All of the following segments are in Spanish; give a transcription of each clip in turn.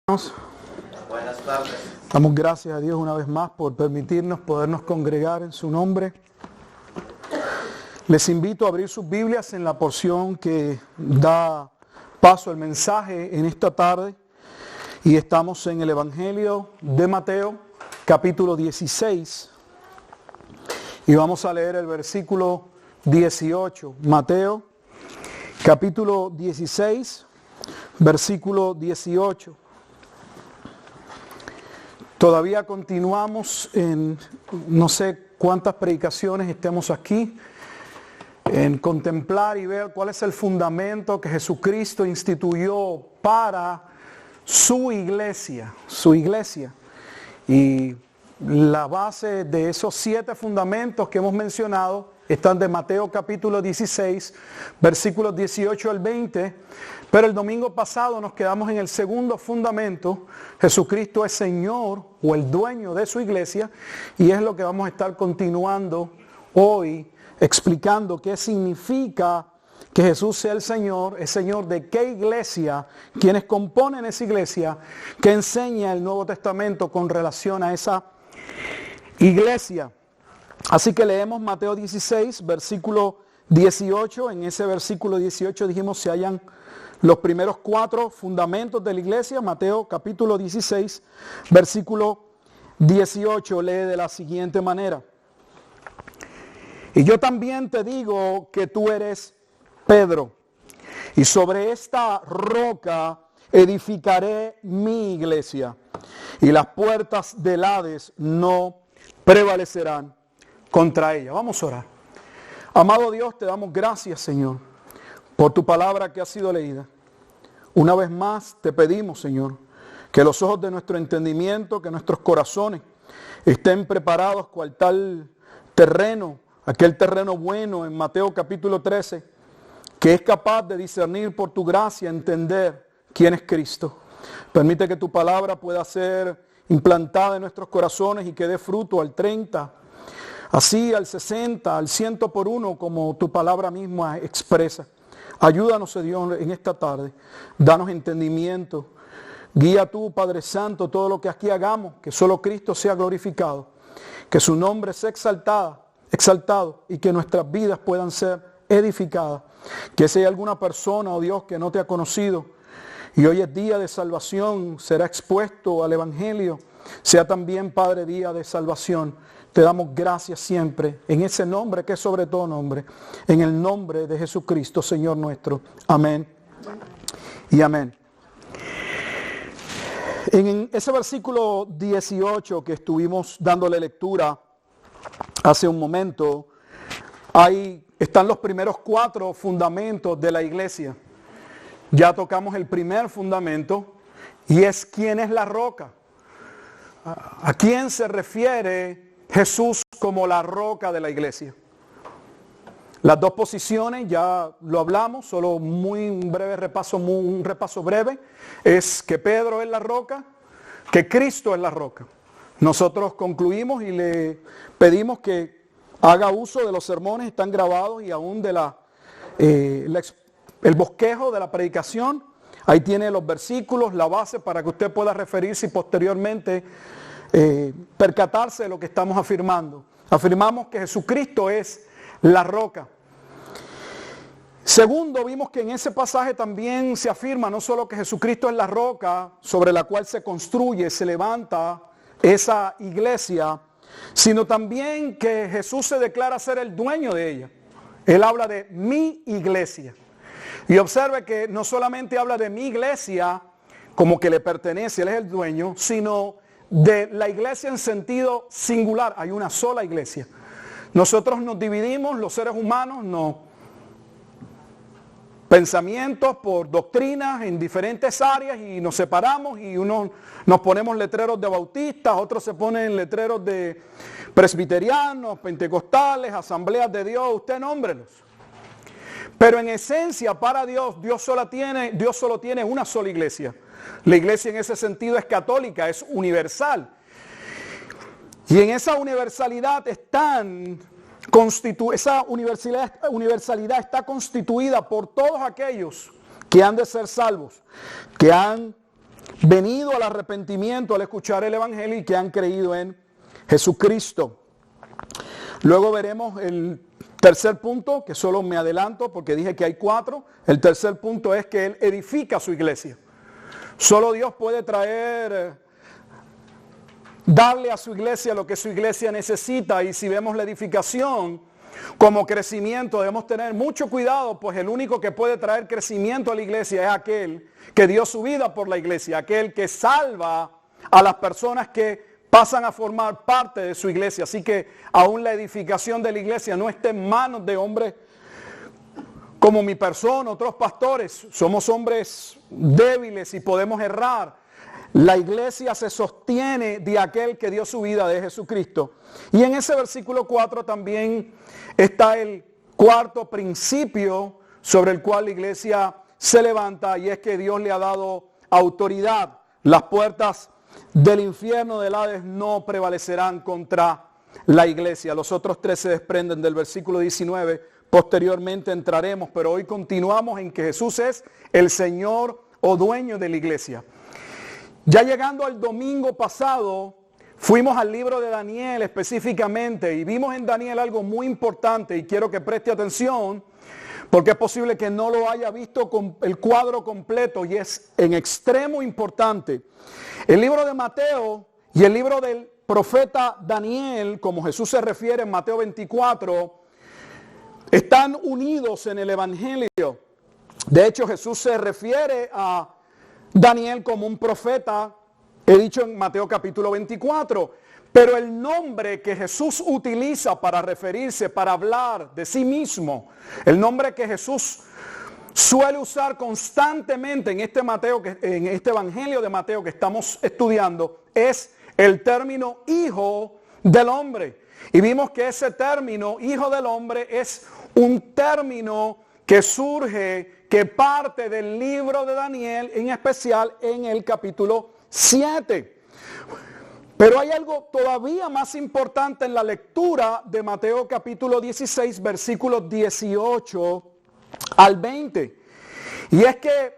Buenas tardes. Damos gracias a Dios una vez más por permitirnos podernos congregar en su nombre. Les invito a abrir sus Biblias en la porción que da paso al mensaje en esta tarde. Y estamos en el Evangelio de Mateo, capítulo 16. Y vamos a leer el versículo 18. Mateo, capítulo 16, versículo 18. Todavía continuamos en no sé cuántas predicaciones estemos aquí, en contemplar y ver cuál es el fundamento que Jesucristo instituyó para su iglesia. Y la base de esos 7 fundamentos que hemos mencionado están de Mateo capítulo 16, versículos 18 al 20. Pero el domingo pasado nos quedamos en el segundo fundamento. Jesucristo es Señor o el dueño de su iglesia. Y es lo que vamos a estar continuando hoy, explicando qué significa que Jesús sea el Señor. ¿Es Señor de qué iglesia? ¿Quiénes componen esa iglesia? ¿Qué enseña el Nuevo Testamento con relación a esa iglesia? Así que leemos Mateo 16, versículo 18. En ese versículo 18 dijimos se hallan los primeros 4 fundamentos de la iglesia. Mateo capítulo 16, versículo 18 lee de la siguiente manera. Y yo también te digo que tú eres Pedro, y sobre esta roca edificaré mi iglesia, y las puertas del Hades no prevalecerán contra ella. Vamos a orar. Amado Dios, te damos gracias, Señor, por tu palabra que ha sido leída. Una vez más te pedimos, Señor, que los ojos de nuestro entendimiento, que nuestros corazones estén preparados cual tal terreno, aquel terreno bueno en Mateo capítulo 13, que es capaz de discernir por tu gracia, entender quién es Cristo. Permite que tu palabra pueda ser implantada en nuestros corazones y que dé fruto al 30, así al 60, al 100 por 1, como tu palabra misma expresa. Ayúdanos, Dios, en esta tarde. Danos entendimiento. Guía tú, Padre Santo, todo lo que aquí hagamos, que solo Cristo sea glorificado, que su nombre sea exaltado y que nuestras vidas puedan ser edificadas. Que si hay alguna persona, oh Dios, que no te ha conocido y hoy es día de salvación, será expuesto al Evangelio, sea también, Padre, día de salvación. Te damos gracias siempre en ese nombre que es sobre todo nombre, en el nombre de Jesucristo, Señor nuestro. Amén y amén. En ese versículo 18 que estuvimos dándole lectura hace un momento, ahí están los primeros 4 fundamentos de la iglesia. Ya tocamos el primer fundamento y es ¿quién es la roca? ¿A quién se refiere Jesús como la roca de la iglesia? Las 2 posiciones ya lo hablamos, solo un repaso breve, es que Pedro es la roca, que Cristo es la roca. Nosotros concluimos y le pedimos que haga uso de los sermones, están grabados, y aún de el bosquejo de la predicación. Ahí tiene los versículos, la base para que usted pueda referirse y posteriormente percatarse de lo que estamos afirmando. Afirmamos que Jesucristo es la roca. Segundo, vimos que en ese pasaje también se afirma no solo que Jesucristo es la roca sobre la cual se construye, se levanta esa iglesia, sino también que Jesús se declara ser el dueño de ella. Él habla de mi iglesia. Y observe que no solamente habla de mi iglesia como que le pertenece, Él es el dueño, sino de la iglesia en sentido singular. Hay una sola iglesia. Nosotros nos dividimos, los seres humanos, pensamientos por doctrinas en diferentes áreas, y nos separamos, y unos nos ponemos letreros de bautistas, otros se ponen letreros de presbiterianos, pentecostales, asambleas de Dios, usted nómbrelos. Pero en esencia para Dios, Dios solo tiene una sola iglesia. La iglesia en ese sentido es católica, es universal. Y en esa universalidad esa universalidad está constituida por todos aquellos que han de ser salvos, que han venido al arrepentimiento al escuchar el Evangelio y que han creído en Jesucristo. Luego veremos el tercer punto, que solo me adelanto porque dije que hay 4. El tercer punto es que Él edifica su iglesia. Solo Dios puede darle a su iglesia lo que su iglesia necesita, y si vemos la edificación como crecimiento, debemos tener mucho cuidado, pues el único que puede traer crecimiento a la iglesia es aquel que dio su vida por la iglesia, aquel que salva a las personas que pasan a formar parte de su iglesia. Así que aún la edificación de la iglesia no está en manos de hombres como mi persona, otros pastores. Somos hombres débiles y podemos errar. La iglesia se sostiene de aquel que dio su vida, de Jesucristo. Y en ese versículo 4 también está el cuarto principio sobre el cual la iglesia se levanta, y es que Dios le ha dado autoridad. Las puertas del infierno, del Hades, no prevalecerán contra la iglesia. Los otros 3 se desprenden del versículo 19. Posteriormente entraremos, pero hoy continuamos en que Jesús es el Señor o dueño de la iglesia. Ya llegando al domingo pasado, fuimos al libro de Daniel específicamente y vimos en Daniel algo muy importante, y quiero que preste atención porque es posible que no lo haya visto con el cuadro completo, y es en extremo importante. El libro de Mateo y el libro del profeta Daniel, como Jesús se refiere en Mateo 24, están unidos en el Evangelio. De hecho, Jesús se refiere a Daniel como un profeta, he dicho en Mateo capítulo 24, pero el nombre que Jesús utiliza para referirse, para hablar de sí mismo, el nombre que Jesús suele usar constantemente en este Evangelio de Mateo que estamos estudiando, es el término Hijo del Hombre. Y vimos que ese término Hijo del Hombre es un término que surge, que parte del libro de Daniel, en especial en el capítulo 7. Pero hay algo todavía más importante en la lectura de Mateo capítulo 16, versículos 18 al 20. Y es que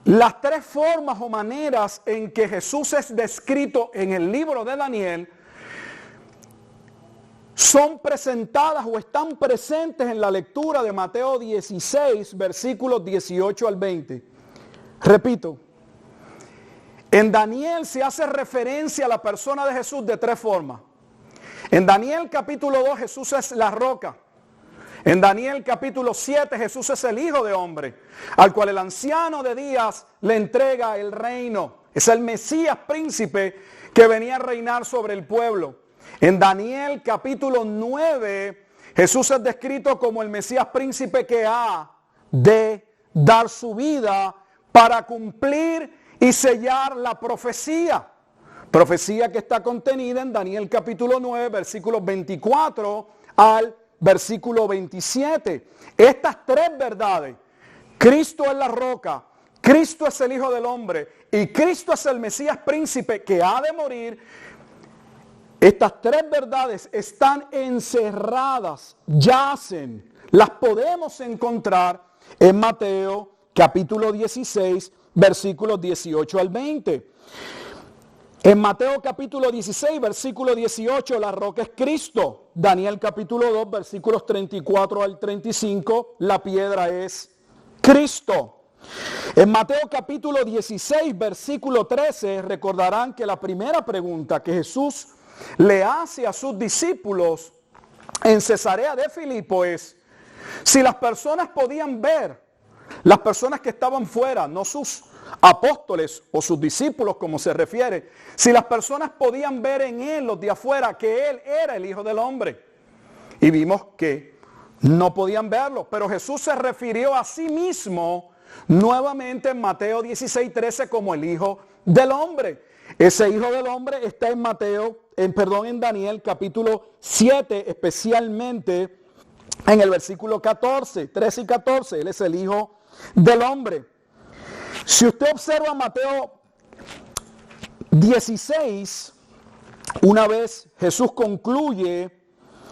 las 3 formas o maneras en que Jesús es descrito en el libro de Daniel son presentadas o están presentes en la lectura de Mateo 16, versículos 18 al 20. Repito, en Daniel se hace referencia a la persona de Jesús de 3 formas. En Daniel capítulo 2 Jesús es la roca. En Daniel capítulo 7 Jesús es el Hijo de Hombre, al cual el anciano de días le entrega el reino. Es el Mesías príncipe que venía a reinar sobre el pueblo. En Daniel capítulo 9 Jesús es descrito como el Mesías príncipe que ha de dar su vida para cumplir y sellar la profecía. Profecía que está contenida en Daniel capítulo 9, versículos 24 al versículo 27. Estas 3 verdades, Cristo es la roca, Cristo es el Hijo del Hombre y Cristo es el Mesías príncipe que ha de morir, estas 3 verdades están encerradas, yacen, las podemos encontrar en Mateo capítulo 16, versículos 18 al 20. En Mateo capítulo 16, versículo 18, la roca es Cristo. Daniel capítulo 2, versículos 34 al 35, la piedra es Cristo. En Mateo capítulo 16, versículo 13, recordarán que la primera pregunta que Jesús le hace a sus discípulos en Cesarea de Filipo es si las personas podían ver, las personas que estaban fuera, no sus apóstoles o sus discípulos como se refiere, si las personas podían ver en él, los de afuera, que él era el Hijo del Hombre. Y vimos que no podían verlo, pero Jesús se refirió a sí mismo nuevamente en Mateo 16, 13 como el Hijo del Hombre. Ese Hijo del Hombre está en Daniel capítulo 7, especialmente en el versículo 14, 13 y 14. Él es el Hijo del Hombre. Si usted observa Mateo 16, una vez Jesús concluye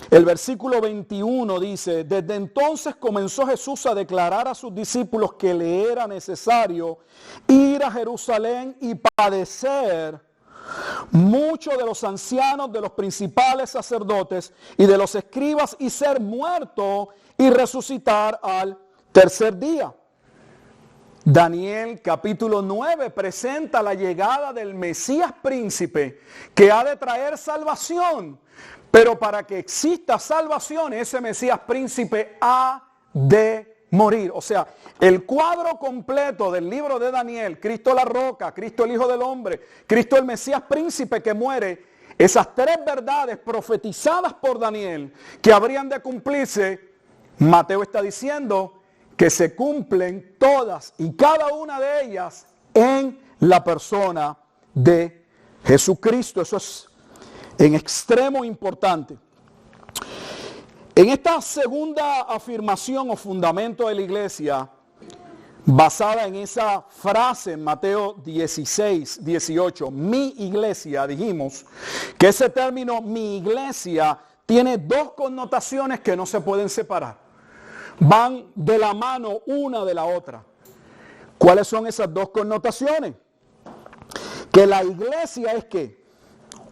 El versículo 21 dice, desde entonces comenzó Jesús a declarar a sus discípulos que le era necesario ir a Jerusalén y padecer muchos de los ancianos, de los principales sacerdotes y de los escribas y ser muerto y resucitar al tercer día. Daniel capítulo 9 presenta la llegada del Mesías príncipe que ha de traer salvación. Pero para que exista salvación, ese Mesías príncipe ha de morir. O sea, el cuadro completo del libro de Daniel, Cristo la roca, Cristo el Hijo del Hombre, Cristo el Mesías príncipe que muere, esas tres verdades profetizadas por Daniel que habrían de cumplirse, Mateo está diciendo que se cumplen todas y cada una de ellas en la persona de Jesucristo. Eso es en extremo importante. En esta segunda afirmación o fundamento de la iglesia, basada en esa frase en Mateo 16, 18, mi iglesia, dijimos que ese término mi iglesia tiene dos connotaciones que no se pueden separar. Van de la mano una de la otra. ¿Cuáles son esas dos connotaciones? Que la iglesia es ¿qué?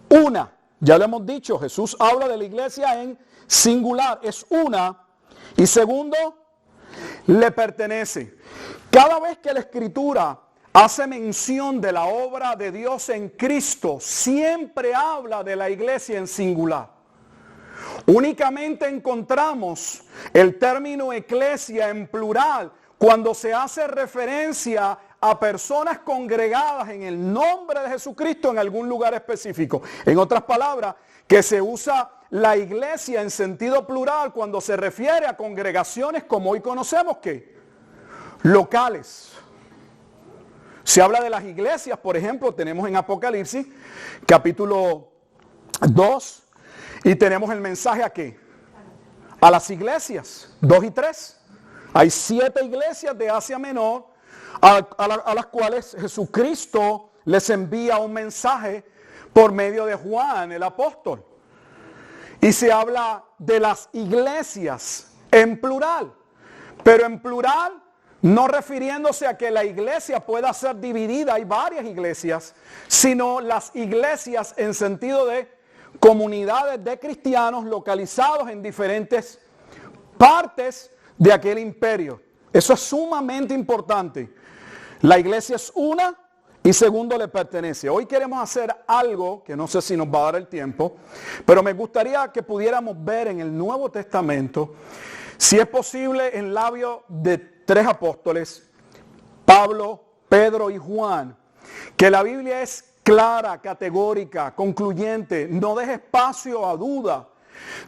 Una. Ya lo hemos dicho, Jesús habla de la iglesia en singular, es una. Y segundo, le pertenece. Cada vez que la Escritura hace mención de la obra de Dios en Cristo, siempre habla de la iglesia en singular. Únicamente encontramos el término eclesia en plural cuando se hace referencia a personas congregadas en el nombre de Jesucristo en algún lugar específico. En otras palabras, que se usa la iglesia en sentido plural cuando se refiere a congregaciones como hoy conocemos, ¿qué? Locales. Se habla de las iglesias, por ejemplo, tenemos en Apocalipsis, capítulo 2, y tenemos el mensaje ¿a qué? A las iglesias, 2 y 3. Hay 7 iglesias de Asia Menor a las cuales Jesucristo les envía un mensaje por medio de Juan, el apóstol. Y se habla de las iglesias en plural, pero en plural no refiriéndose a que la iglesia pueda ser dividida, hay varias iglesias, sino las iglesias en sentido de comunidades de cristianos localizados en diferentes partes de aquel imperio. Eso es sumamente importante. La iglesia es una y segundo le pertenece. Hoy queremos hacer algo que no sé si nos va a dar el tiempo, pero me gustaría que pudiéramos ver en el Nuevo Testamento, si es posible, en labios de 3 apóstoles, Pablo, Pedro y Juan, que la Biblia es clara, categórica, concluyente, no deja espacio a duda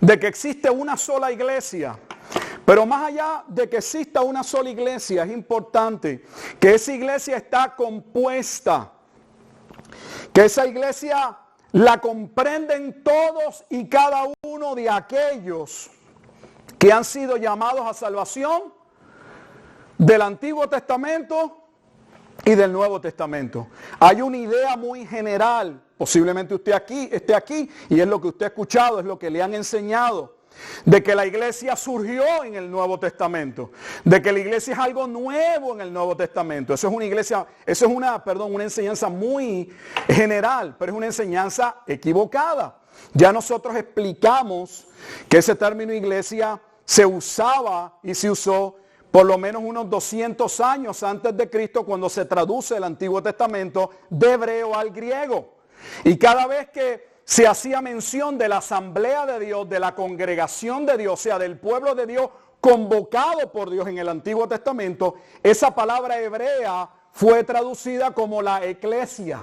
de que existe una sola iglesia. Pero más allá de que exista una sola iglesia, es importante que esa iglesia está compuesta, que esa iglesia la comprenden todos y cada uno de aquellos que han sido llamados a salvación del Antiguo Testamento y del Nuevo Testamento. Hay una idea muy general, posiblemente usted esté aquí y es lo que usted ha escuchado, es lo que le han enseñado, de que la iglesia surgió en el Nuevo Testamento, de que la iglesia es algo nuevo en el Nuevo Testamento. Eso es una enseñanza muy general, pero es una enseñanza equivocada. Ya nosotros explicamos que ese término iglesia se usaba y se usó por lo menos unos 200 años antes de Cristo, cuando se traduce el Antiguo Testamento de hebreo al griego. Y cada vez que se hacía mención de la asamblea de Dios, de la congregación de Dios, o sea, del pueblo de Dios convocado por Dios en el Antiguo Testamento, esa palabra hebrea fue traducida como la eclesia.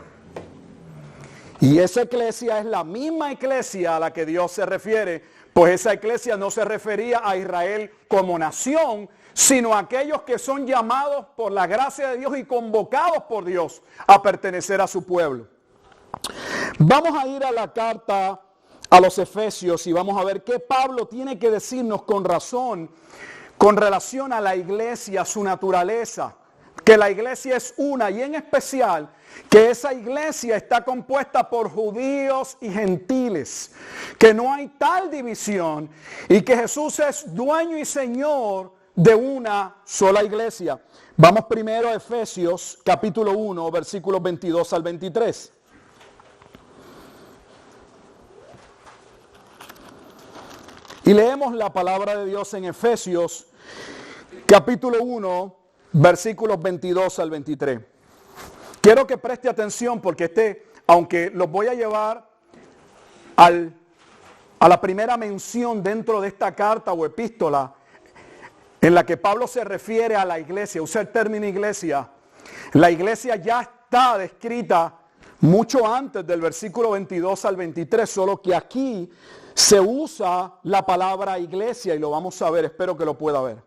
Y esa eclesia es la misma eclesia a la que Dios se refiere, pues esa eclesia no se refería a Israel como nación, sino a aquellos que son llamados por la gracia de Dios y convocados por Dios a pertenecer a su pueblo. Vamos a ir a la carta a los Efesios y vamos a ver qué Pablo tiene que decirnos con razón, con relación a la iglesia, su naturaleza, que la iglesia es una y en especial que esa iglesia está compuesta por judíos y gentiles, que no hay tal división y que Jesús es dueño y señor de una sola iglesia. Vamos primero a Efesios capítulo 1, versículos 22 al 23. Y leemos la palabra de Dios en Efesios capítulo 1, versículos 22 al 23. Quiero que preste atención porque aunque los voy a llevar a la primera mención dentro de esta carta o epístola, en la que Pablo se refiere a la iglesia, usa el término iglesia. La iglesia ya está descrita mucho antes del versículo 22 al 23, solo que aquí se usa la palabra iglesia y lo vamos a ver, espero que lo pueda ver.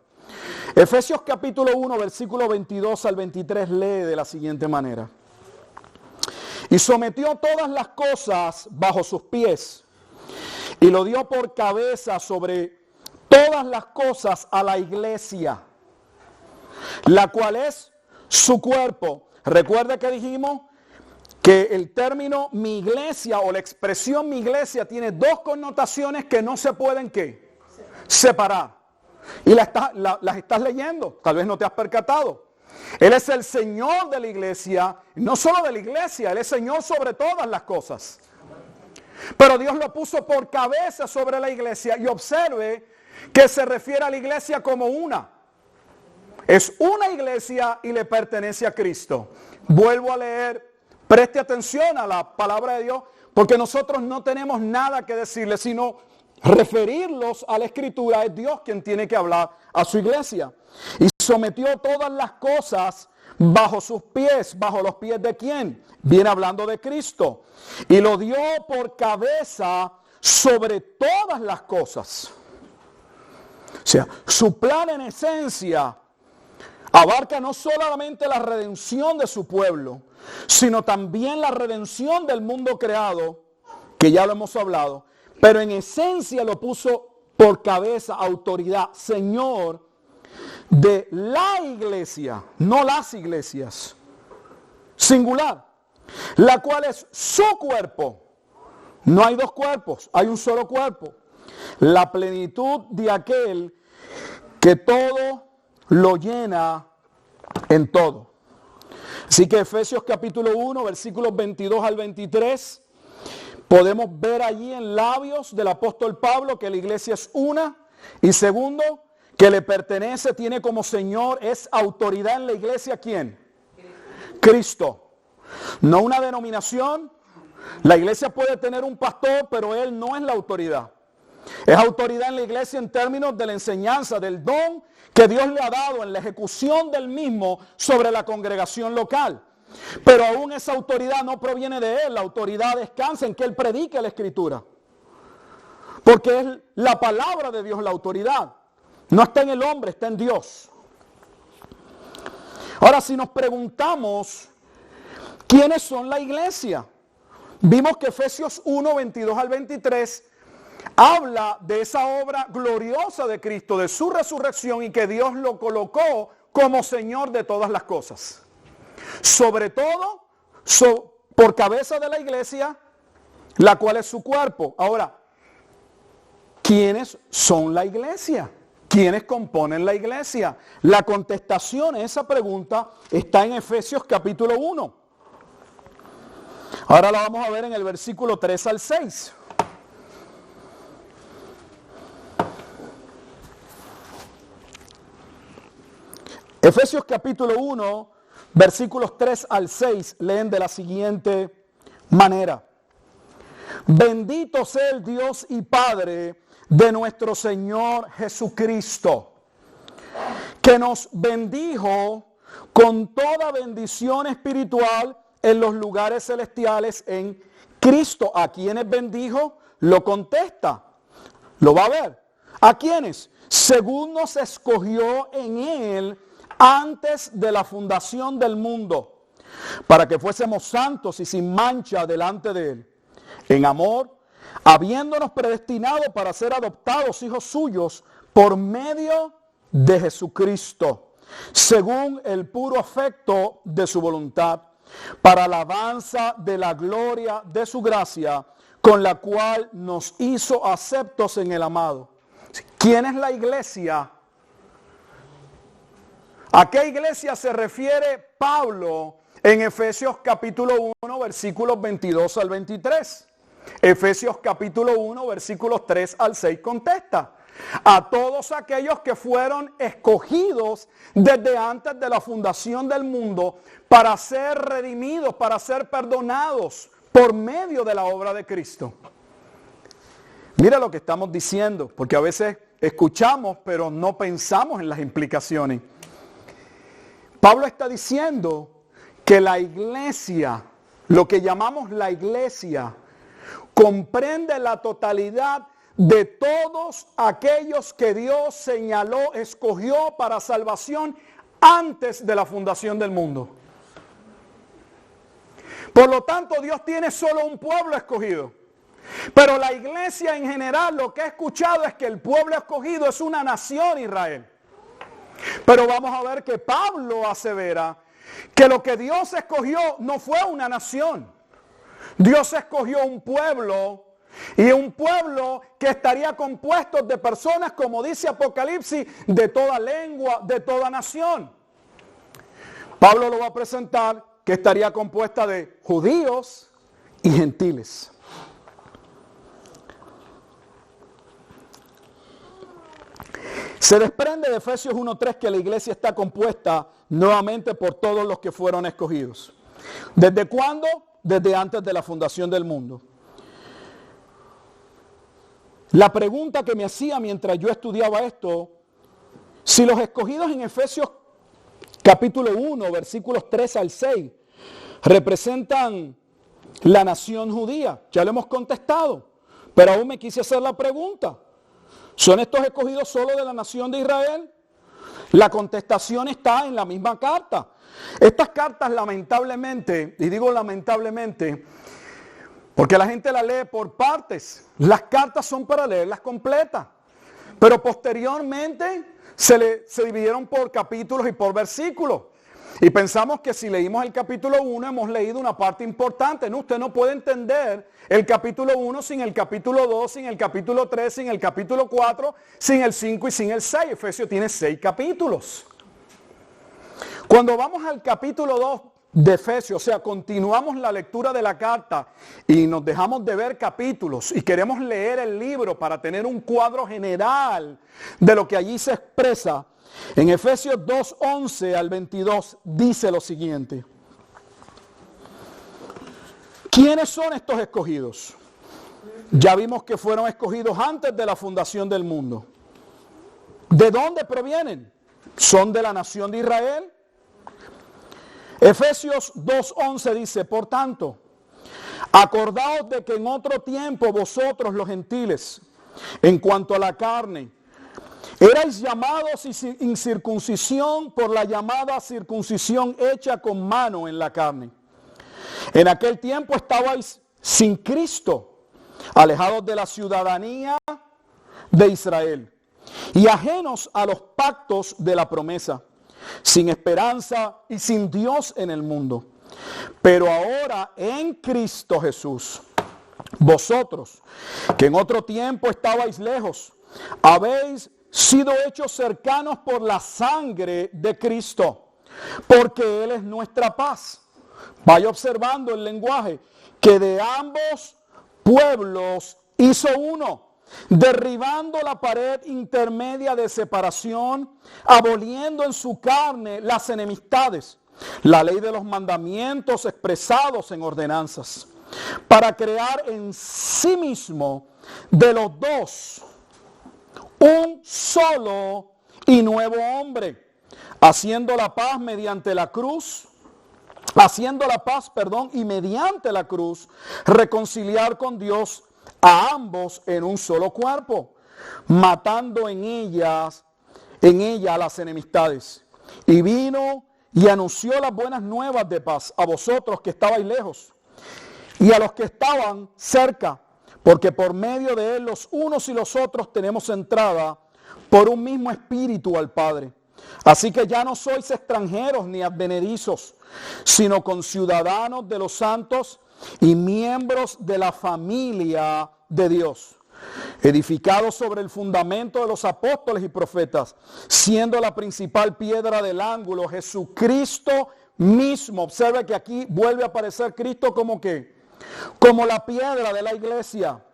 Efesios capítulo 1, versículo 22 al 23 lee de la siguiente manera. Y sometió todas las cosas bajo sus pies y lo dio por cabeza sobre todas las cosas a la iglesia, la cual es su cuerpo. Recuerda que dijimos que el término mi iglesia o la expresión mi iglesia tiene dos connotaciones que no se pueden ¿qué? Separar. Y las estás leyendo, tal vez no te has percatado. Él es el Señor de la iglesia, no solo de la iglesia, Él es Señor sobre todas las cosas. Pero Dios lo puso por cabeza sobre la iglesia y observe que se refiere a la iglesia como una. Es una iglesia y le pertenece a Cristo. Vuelvo a leer, preste atención a la palabra de Dios, porque nosotros no tenemos nada que decirle, sino referirlos a la Escritura. Es Dios quien tiene que hablar a su iglesia. Y sometió todas las cosas bajo sus pies. ¿Bajo los pies de quién? Viene hablando de Cristo. Y lo dio por cabeza sobre todas las cosas. O sea, su plan en esencia abarca no solamente la redención de su pueblo, sino también la redención del mundo creado, que ya lo hemos hablado, pero en esencia lo puso por cabeza, autoridad, Señor de la iglesia, no las iglesias, singular, la cual es su cuerpo. No hay dos cuerpos, hay un solo cuerpo. La plenitud de aquel que todo lo llena en todo. Así que Efesios capítulo 1, versículos 22 al 23, podemos ver allí en labios del apóstol Pablo que la iglesia es una. Y segundo, que le pertenece, tiene como Señor, es autoridad en la iglesia, ¿quién? Cristo. No una denominación. La iglesia puede tener un pastor, pero él no es la autoridad. Es autoridad en la iglesia en términos de la enseñanza, del don que Dios le ha dado en la ejecución del mismo sobre la congregación local. Pero aún esa autoridad no proviene de él. La autoridad descansa en que él predique la Escritura. Porque es la palabra de Dios la autoridad. No está en el hombre, está en Dios. Ahora, si nos preguntamos, ¿quiénes son la iglesia? Vimos que Efesios 1, 22 al 23 habla de esa obra gloriosa de Cristo, de su resurrección y que Dios lo colocó como Señor de todas las cosas. Sobre todo, por cabeza de la iglesia, la cual es su cuerpo. Ahora, ¿quiénes son la iglesia? ¿Quiénes componen la iglesia? La contestación a esa pregunta está en Efesios capítulo 1. Ahora la vamos a ver en el versículo 3 al 6. Efesios capítulo 1, versículos 3 al 6 leen de la siguiente manera. Bendito sea el Dios y Padre de nuestro Señor Jesucristo, que nos bendijo con toda bendición espiritual en los lugares celestiales en Cristo. ¿A quiénes bendijo? Lo contesta. Lo va a ver. ¿A quiénes? Según nos escogió en Él antes de la fundación del mundo, para que fuésemos santos y sin mancha delante de Él, en amor, habiéndonos predestinado para ser adoptados hijos suyos por medio de Jesucristo, según el puro afecto de su voluntad, para alabanza de la gloria de su gracia, con la cual nos hizo aceptos en el amado. ¿Quién es la iglesia? ¿A qué iglesia se refiere Pablo en Efesios capítulo 1, versículos 22 al 23? Efesios capítulo 1, versículos 3 al 6 contesta: a todos aquellos que fueron escogidos desde antes de la fundación del mundo para ser redimidos, para ser perdonados por medio de la obra de Cristo. Mira lo que estamos diciendo, porque a veces escuchamos pero no pensamos en las implicaciones. Pablo está diciendo que la iglesia, lo que llamamos la iglesia, comprende la totalidad de todos aquellos que Dios señaló, escogió para salvación antes de la fundación del mundo. Por lo tanto, Dios tiene solo un pueblo escogido. Pero la iglesia en general, lo que he escuchado es que el pueblo escogido es una nación, Israel. Pero vamos a ver que Pablo asevera que lo que Dios escogió no fue una nación. Dios escogió un pueblo, y un pueblo que estaría compuesto de personas, como dice Apocalipsis, de toda lengua, de toda nación. Pablo lo va a presentar que estaría compuesta de judíos y gentiles. Se desprende de Efesios 1:3 que la iglesia está compuesta nuevamente por todos los que fueron escogidos. ¿Desde cuándo? Desde antes de la fundación del mundo. La pregunta que me hacía mientras yo estudiaba esto, si los escogidos en Efesios capítulo 1, versículos 3 al 6, representan la nación judía, ya lo hemos contestado, pero aún me quise hacer la pregunta, ¿son estos escogidos solo de la nación de Israel? La contestación está en la misma carta. Estas cartas lamentablemente, y digo lamentablemente, porque la gente la lee por partes. Las cartas son para leerlas completas. Pero posteriormente se dividieron por capítulos y por versículos. Y pensamos que si leímos el capítulo 1 hemos leído una parte importante. No, usted no puede entender el capítulo 1 sin el capítulo 2, sin el capítulo 3, sin el capítulo 4, sin el 5 y sin el 6. Efesios tiene 6 capítulos. Cuando vamos al capítulo 2 de Efesios, o sea, continuamos la lectura de la carta y nos dejamos de ver capítulos y queremos leer el libro para tener un cuadro general de lo que allí se expresa, en Efesios 2, 11 al 22 dice lo siguiente: ¿quiénes son estos escogidos? Ya vimos que fueron escogidos antes de la fundación del mundo. ¿De dónde provienen? ¿Son de la nación de Israel? Efesios 2:11 dice: por tanto, acordaos de que en otro tiempo vosotros los gentiles, en cuanto a la carne, erais llamados incircuncisión por la llamada circuncisión hecha con mano en la carne. En aquel tiempo estabais sin Cristo, alejados de la ciudadanía de Israel y ajenos a los pactos de la promesa, sin esperanza y sin Dios en el mundo. Pero ahora en Cristo Jesús, vosotros, que en otro tiempo estabais lejos, habéis sido hechos cercanos por la sangre de Cristo, porque Él es nuestra paz. Vaya observando el lenguaje, que de ambos pueblos hizo uno, derribando la pared intermedia de separación, aboliendo en su carne las enemistades, la ley de los mandamientos expresados en ordenanzas, para crear en sí mismo de los dos un solo y nuevo hombre, haciendo la paz mediante la cruz, y mediante la cruz reconciliar con Dios a ambos en un solo cuerpo, matando en ella las enemistades. Y vino y anunció las buenas nuevas de paz a vosotros que estabais lejos y a los que estaban cerca, porque por medio de él los unos y los otros tenemos entrada por un mismo espíritu al Padre. Así que ya no sois extranjeros ni advenedizos, sino conciudadanos de los santos y miembros de la familia de Dios, edificados sobre el fundamento de los apóstoles y profetas, siendo la principal piedra del ángulo Jesucristo mismo. Observe que aquí vuelve a aparecer Cristo como que, como la piedra de la iglesia,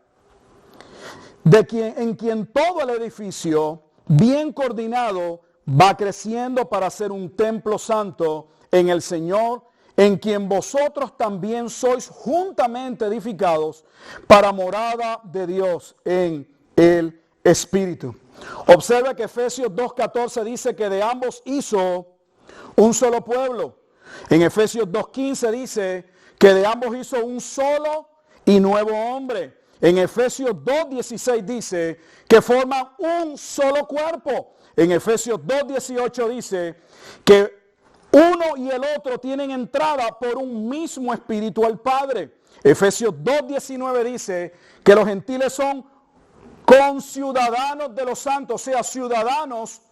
en quien todo el edificio, bien coordinado, va creciendo para ser un templo santo en el Señor, en quien vosotros también sois juntamente edificados para morada de Dios en el Espíritu. Observe que Efesios 2:14 dice que de ambos hizo un solo pueblo. En Efesios 2:15 dice que de ambos hizo un solo y nuevo hombre. En Efesios 2:16 dice que forman un solo cuerpo. En Efesios 2:18 dice que uno y el otro tienen entrada por un mismo espíritu al Padre. Efesios 2:19 dice que los gentiles son conciudadanos de los santos, o sea, ciudadanos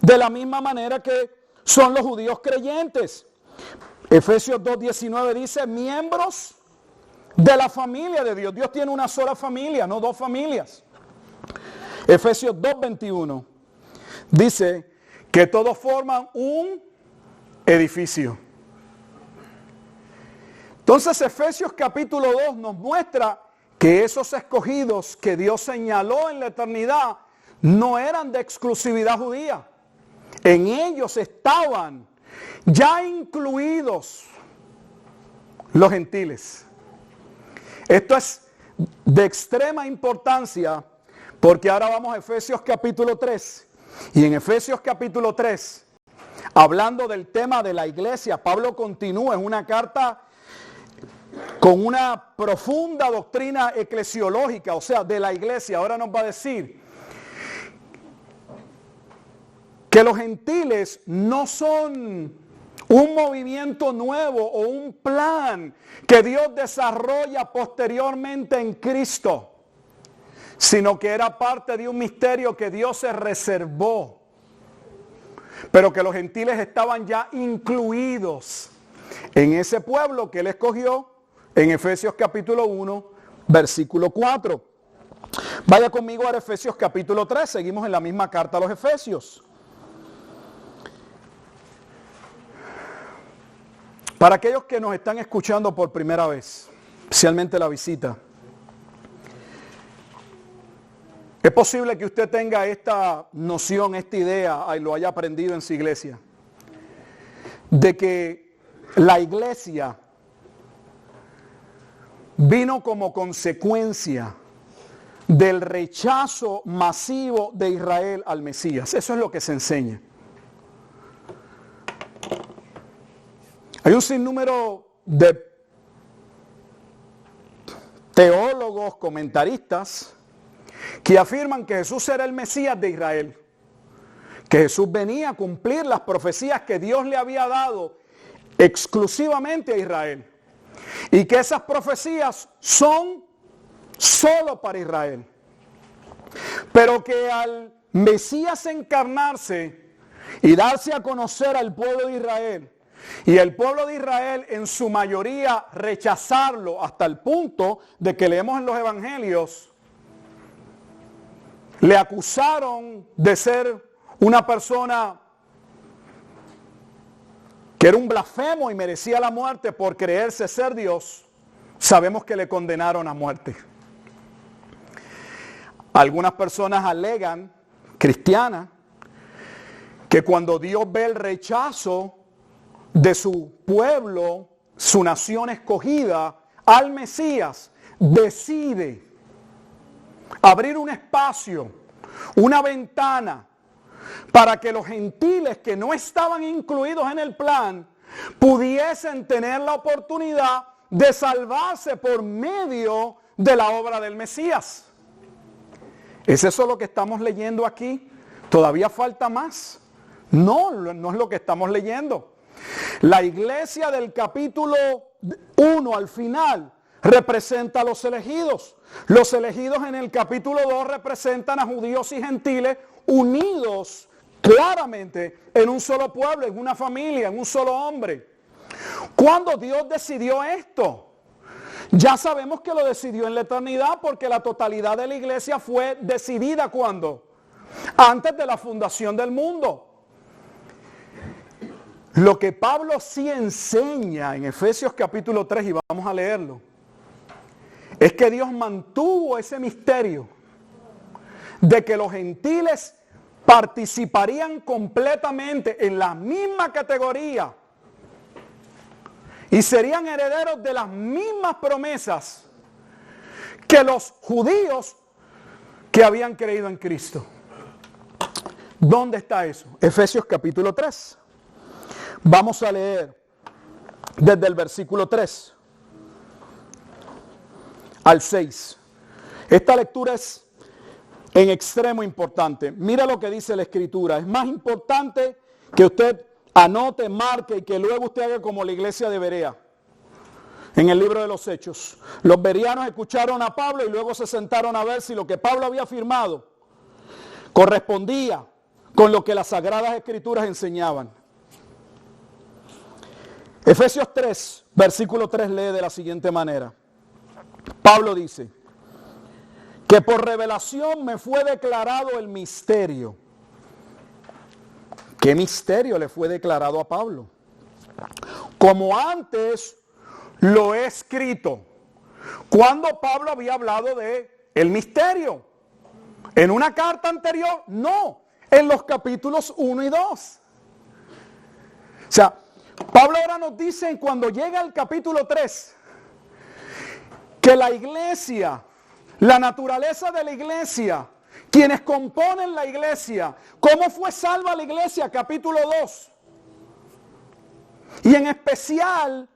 de la misma manera que son los judíos creyentes. Efesios 2:19 dice miembros de la familia de Dios. Dios tiene una sola familia, no dos familias. Efesios 2:21 dice que todos forman un edificio. Entonces Efesios capítulo 2 nos muestra que esos escogidos que Dios señaló en la eternidad no eran de exclusividad judía. En ellos estaban ya incluidos los gentiles. Esto es de extrema importancia porque ahora vamos a Efesios capítulo 3. Y en Efesios capítulo 3, hablando del tema de la iglesia, Pablo continúa en una carta con una profunda doctrina eclesiológica, o sea, de la iglesia. Ahora nos va a decir que los gentiles no son un movimiento nuevo o un plan que Dios desarrolla posteriormente en Cristo, sino que era parte de un misterio que Dios se reservó, pero que los gentiles estaban ya incluidos en ese pueblo que Él escogió en Efesios capítulo 1, versículo 4. Vaya conmigo a Efesios capítulo 3, seguimos en la misma carta a los Efesios. Para aquellos que nos están escuchando por primera vez, especialmente la visita, es posible que usted tenga esta noción, esta idea, y lo haya aprendido en su iglesia, de que la iglesia vino como consecuencia del rechazo masivo de Israel al Mesías. Eso es lo que se enseña. Hay un sinnúmero de teólogos, comentaristas, que afirman que Jesús era el Mesías de Israel, que Jesús venía a cumplir las profecías que Dios le había dado exclusivamente a Israel, y que esas profecías son solo para Israel, pero que al Mesías encarnarse y darse a conocer al pueblo de Israel, y el pueblo de Israel en su mayoría rechazarlo hasta el punto de que leemos en los evangelios, le acusaron de ser una persona que era un blasfemo y merecía la muerte por creerse ser Dios. Sabemos que le condenaron a muerte. Algunas personas alegan, cristianas, que cuando Dios ve el rechazo de su pueblo, su nación escogida, al Mesías, decide abrir un espacio, una ventana, para que los gentiles que no estaban incluidos en el plan pudiesen tener la oportunidad de salvarse por medio de la obra del Mesías. ¿Es eso lo que estamos leyendo aquí? ¿Todavía falta más? No, no es lo que estamos leyendo. La iglesia del capítulo 1 al final representa a los elegidos. Los elegidos en el capítulo 2 representan a judíos y gentiles unidos claramente en un solo pueblo, en una familia, en un solo hombre. ¿Cuándo Dios decidió esto? Ya sabemos que lo decidió en la eternidad, porque la totalidad de la iglesia fue decidida ¿cuándo? Antes de la fundación del mundo. Lo que Pablo sí enseña en Efesios capítulo 3, y vamos a leerlo, es que Dios mantuvo ese misterio de que los gentiles participarían completamente en la misma categoría y serían herederos de las mismas promesas que los judíos que habían creído en Cristo. ¿Dónde está eso? Efesios capítulo 3. Vamos a leer desde el versículo 3 al 6. Esta lectura es en extremo importante. Mira lo que dice la Escritura. Es más importante que usted anote, marque y que luego usted haga como la iglesia de Berea. En el libro de los Hechos. Los bereanos escucharon a Pablo y luego se sentaron a ver si lo que Pablo había afirmado correspondía con lo que las Sagradas Escrituras enseñaban. Efesios 3, versículo 3 lee de la siguiente manera. Pablo dice que por revelación me fue declarado el misterio. ¿Qué misterio le fue declarado a Pablo? Como antes lo he escrito. ¿Cuándo Pablo había hablado de el misterio? ¿En una carta anterior? No, en los capítulos 1 y 2. O sea, Pablo ahora nos dice cuando llega al capítulo 3 que la iglesia, la naturaleza de la iglesia, quienes componen la iglesia, ¿cómo fue salva la iglesia? Capítulo 2. Y en especial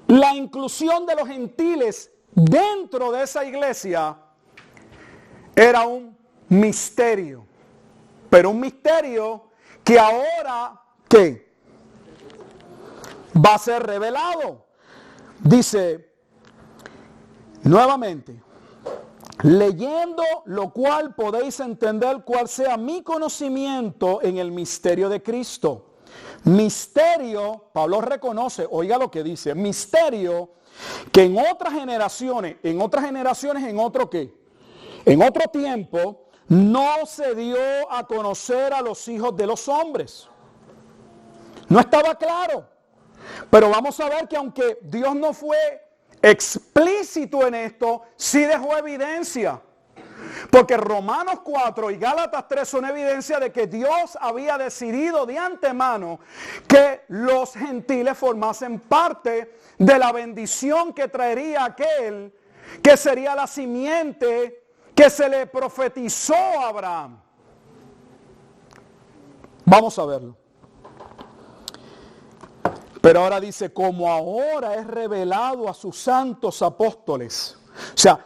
la inclusión de los gentiles dentro de esa iglesia era un misterio. Pero un misterio que ahora, ¿qué? Va a ser revelado. Dice nuevamente, leyendo lo cual podéis entender cuál sea mi conocimiento en el misterio de Cristo. Misterio, Pablo reconoce, oiga lo que dice, misterio que en otras generaciones, en otro qué, en otro tiempo, no se dio a conocer a los hijos de los hombres. No estaba claro. Pero vamos a ver que aunque Dios no fue explícito en esto, sí dejó evidencia. Porque Romanos 4 y Gálatas 3 son evidencia de que Dios había decidido de antemano que los gentiles formasen parte de la bendición que traería aquel que sería la simiente que se le profetizó a Abraham. Vamos a verlo. Pero ahora dice, como ahora es revelado a sus santos apóstoles. O sea,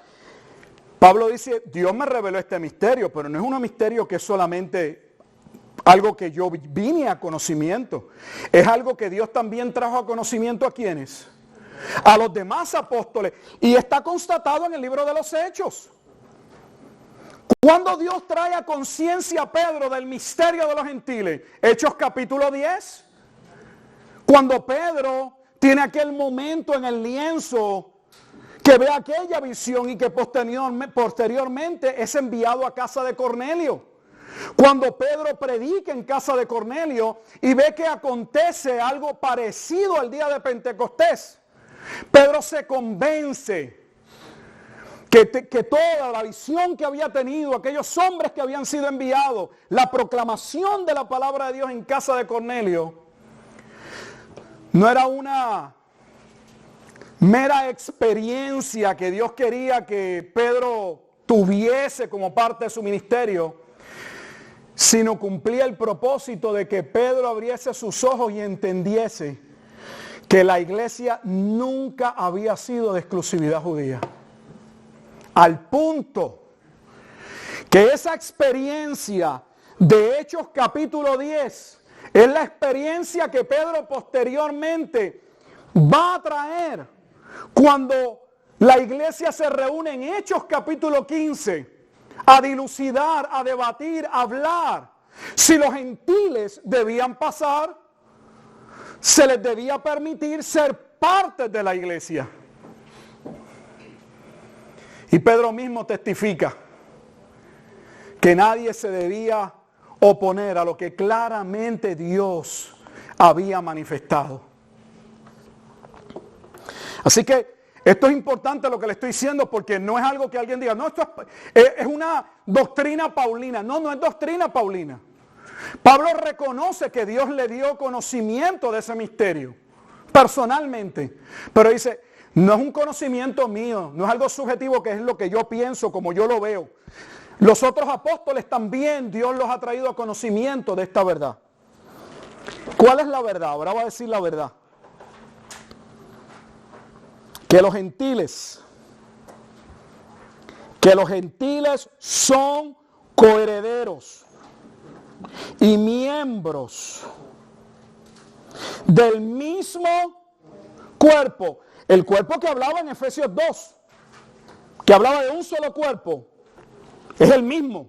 Pablo dice, Dios me reveló este misterio, pero no es un misterio que es solamente algo que yo vine a conocimiento. Es algo que Dios también trajo a conocimiento ¿a quiénes? A los demás apóstoles. Y está constatado en el libro de los Hechos. ¿Cuándo Dios trae a conciencia a Pedro del misterio de los gentiles? Hechos capítulo 10. Cuando Pedro tiene aquel momento en el lienzo que ve aquella visión y que posteriormente es enviado a casa de Cornelio. Cuando Pedro predica en casa de Cornelio y ve que acontece algo parecido al día de Pentecostés, Pedro se convence que toda la visión que había tenido, aquellos hombres que habían sido enviados, la proclamación de la palabra de Dios en casa de Cornelio, no era una mera experiencia que Dios quería que Pedro tuviese como parte de su ministerio, sino cumplía el propósito de que Pedro abriese sus ojos y entendiese que la iglesia nunca había sido de exclusividad judía. Al punto que esa experiencia de Hechos capítulo 10 es la experiencia que Pedro posteriormente va a traer cuando la iglesia se reúne en Hechos capítulo 15 a dilucidar, a debatir, a hablar Si los gentiles debían pasar, se les debía permitir ser parte de la iglesia. Y Pedro mismo testifica que nadie se debía oponer a lo que claramente Dios había manifestado. Así que esto es importante lo que le estoy diciendo, porque no es algo que alguien diga, no, esto es una doctrina paulina. No, no es doctrina paulina. Pablo reconoce que Dios le dio conocimiento de ese misterio, personalmente. Pero dice, no es un conocimiento mío, no es algo subjetivo que es lo que yo pienso, como yo lo veo. Los otros apóstoles también, Dios los ha traído a conocimiento de esta verdad. ¿Cuál es la verdad? Ahora voy a decir la verdad. Que los gentiles son coherederos y miembros del mismo cuerpo. El cuerpo que hablaba en Efesios 2, que hablaba de un solo cuerpo, es el mismo.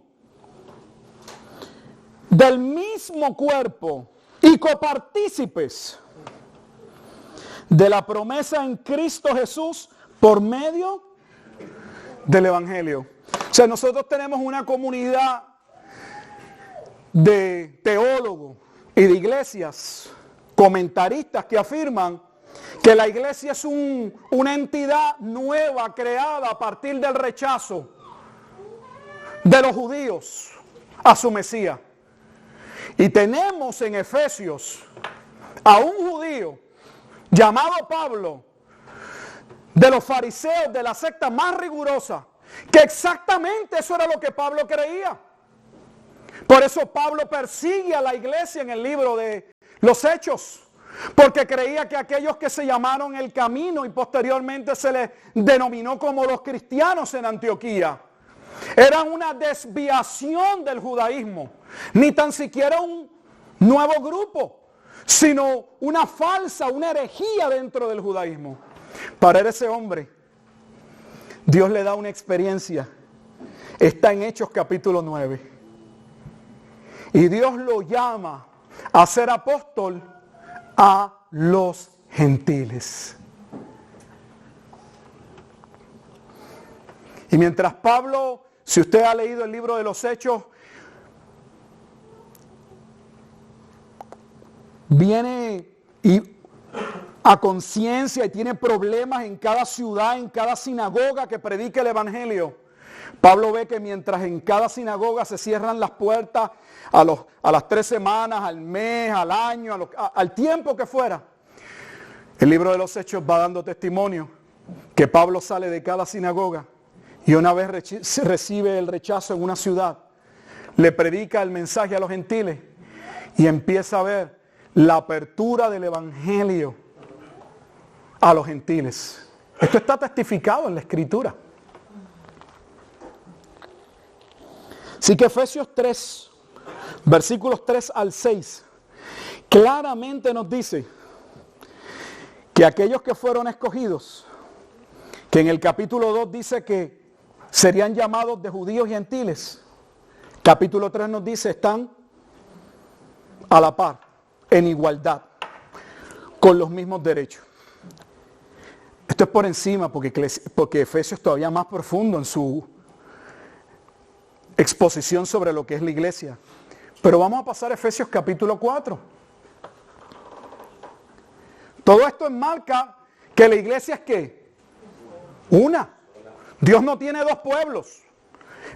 Del mismo cuerpo y copartícipes de la promesa en Cristo Jesús por medio del Evangelio. O sea, nosotros tenemos una comunidad de teólogos y de iglesias, comentaristas que afirman que la iglesia es una entidad nueva creada a partir del rechazo de los judíos a su Mesías. Y tenemos en Efesios a un judío llamado Pablo, de los fariseos, de la secta más rigurosa, que exactamente eso era lo que Pablo creía. Por eso Pablo persigue a la iglesia en el libro de los Hechos, porque creía que aquellos que se llamaron el camino y posteriormente se les denominó como los cristianos en Antioquía, eran una desviación del judaísmo, ni tan siquiera un nuevo grupo, sino una herejía dentro del judaísmo. Para ese hombre, Dios le da una experiencia. Está en Hechos capítulo 9. Y Dios lo llama a ser apóstol a los gentiles. Y mientras Pablo, si usted ha leído el libro de los Hechos, viene a conciencia y tiene problemas en cada ciudad, en cada sinagoga que predique el Evangelio. Pablo ve que mientras en cada sinagoga se cierran las puertas a las 3 semanas, al mes, al año, al tiempo que fuera, el libro de los Hechos va dando testimonio que Pablo sale de cada sinagoga y una vez recibe el rechazo en una ciudad, le predica el mensaje a los gentiles y empieza a ver la apertura del Evangelio a los gentiles. Esto está testificado en la Escritura. Así que Efesios 3, versículos 3 al 6, claramente nos dice que aquellos que fueron escogidos, que en el capítulo 2 dice que serían llamados de judíos y gentiles, capítulo 3 nos dice están a la par, en igualdad, con los mismos derechos. Esto es por encima, porque Efesios es todavía más profundo en su exposición sobre lo que es la iglesia. Pero vamos a pasar a Efesios capítulo 4. Todo esto enmarca que la iglesia es ¿qué? Una. Dios no tiene dos pueblos.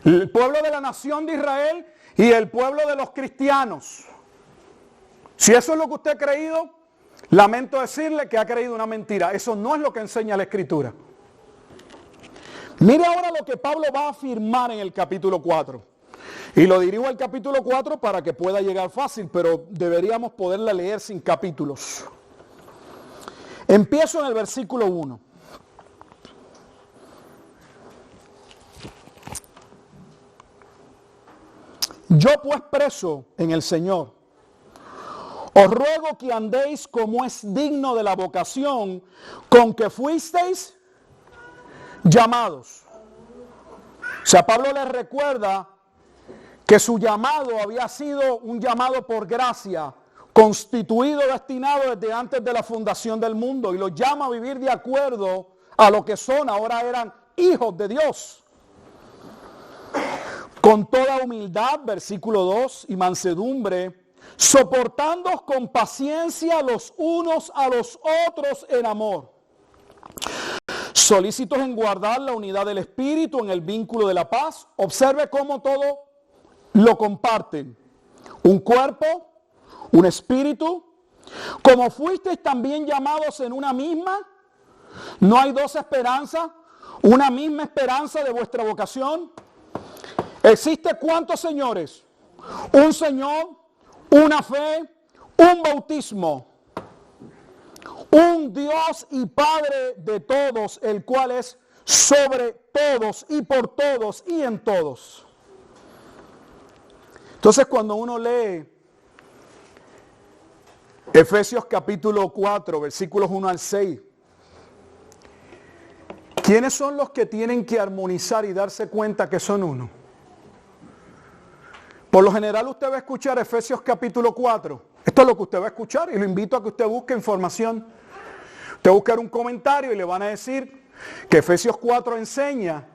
El pueblo de la nación de Israel y el pueblo de los cristianos. Si eso es lo que usted ha creído, lamento decirle que ha creído una mentira. Eso no es lo que enseña la Escritura. Mire ahora lo que Pablo va a afirmar en el capítulo 4. Y lo dirijo al capítulo 4 para que pueda llegar fácil, pero deberíamos poderla leer sin capítulos. Empiezo en el versículo 1. Yo pues preso en el Señor, os ruego que andéis como es digno de la vocación con que fuisteis llamados. O sea, Pablo les recuerda que su llamado había sido un llamado por gracia, constituido, destinado desde antes de la fundación del mundo, y los llama a vivir de acuerdo a lo que son, ahora eran hijos de Dios. Con toda humildad, versículo 2, y mansedumbre, soportándoos con paciencia los unos a los otros en amor, solícitos en guardar la unidad del Espíritu en el vínculo de la paz. Observe cómo todo lo comparten. Un cuerpo, un espíritu. Como fuisteis también llamados en una misma, no hay dos esperanzas, una misma esperanza de vuestra vocación. ¿Existe cuántos señores? Un Señor, una fe, un bautismo, un Dios y Padre de todos, el cual es sobre todos y por todos y en todos. Entonces, cuando uno lee Efesios capítulo 4, versículos 1 al 6, ¿quiénes son los que tienen que armonizar y darse cuenta que son uno? Por lo general usted va a escuchar Efesios capítulo 4. Esto es lo que usted va a escuchar y lo invito a que usted busque información. Usted va a buscar un comentario y le van a decir que Efesios 4 enseña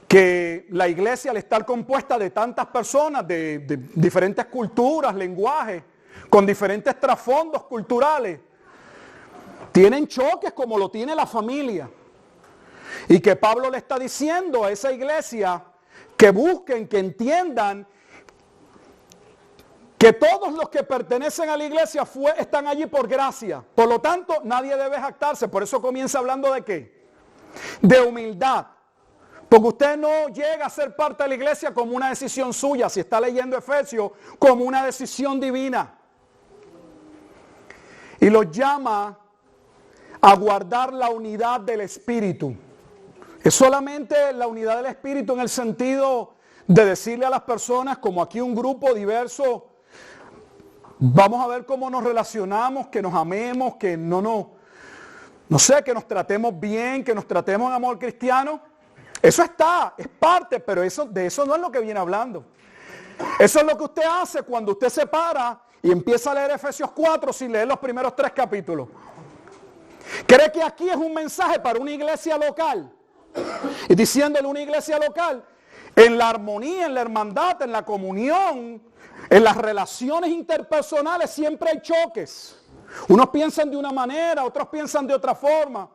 que la iglesia, al estar compuesta de tantas personas, de diferentes culturas, lenguajes, con diferentes trasfondos culturales, tienen choques como lo tiene la familia. Y que Pablo le está diciendo a esa iglesia que busquen, que entiendan que todos los que pertenecen a la iglesia están allí por gracia. Por lo tanto, nadie debe jactarse. Por eso comienza hablando de ¿qué? De humildad. Porque usted no llega a ser parte de la iglesia como una decisión suya, si está leyendo Efesios, como una decisión divina. Y los llama a guardar la unidad del Espíritu. Es solamente la unidad del Espíritu en el sentido de decirle a las personas, como aquí un grupo diverso, vamos a ver cómo nos relacionamos, que nos amemos, que no sé, que nos tratemos bien, que nos tratemos en amor cristiano. Eso es parte, pero de eso no es lo que viene hablando. Eso es lo que usted hace cuando usted se para y empieza a leer Efesios 4 sin leer los primeros 3 capítulos. ¿Cree que aquí es un mensaje para una iglesia local? Y diciéndole a una iglesia local, en la armonía, en la hermandad, en la comunión, en las relaciones interpersonales siempre hay choques. Unos piensan de una manera, otros piensan de otra forma.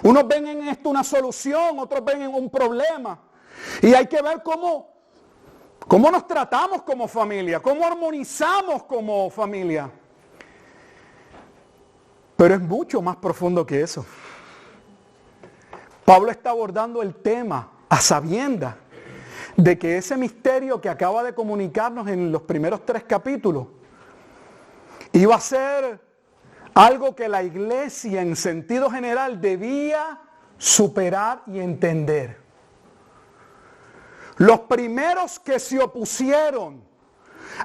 Unos ven en esto una solución, otros ven en un problema. Y hay que ver cómo nos tratamos como familia, cómo armonizamos como familia. Pero es mucho más profundo que eso. Pablo está abordando el tema a sabiendas de que ese misterio que acaba de comunicarnos en los primeros 3 capítulos iba a ser algo que la iglesia en sentido general debía superar y entender. Los primeros que se opusieron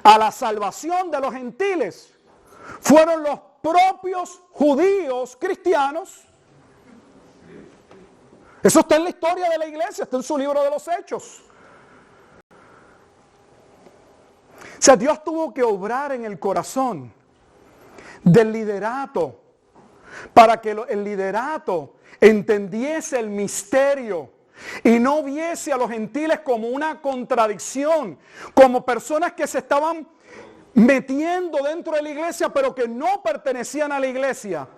a la salvación de los gentiles fueron los propios judíos cristianos. Eso está en la historia de la iglesia, está en su libro de los Hechos. O sea, Dios tuvo que obrar en el corazón del liderato para que el liderato entendiese el misterio y no viese a los gentiles como una contradicción, como personas que se estaban metiendo dentro de la iglesia pero que no pertenecían a la iglesia.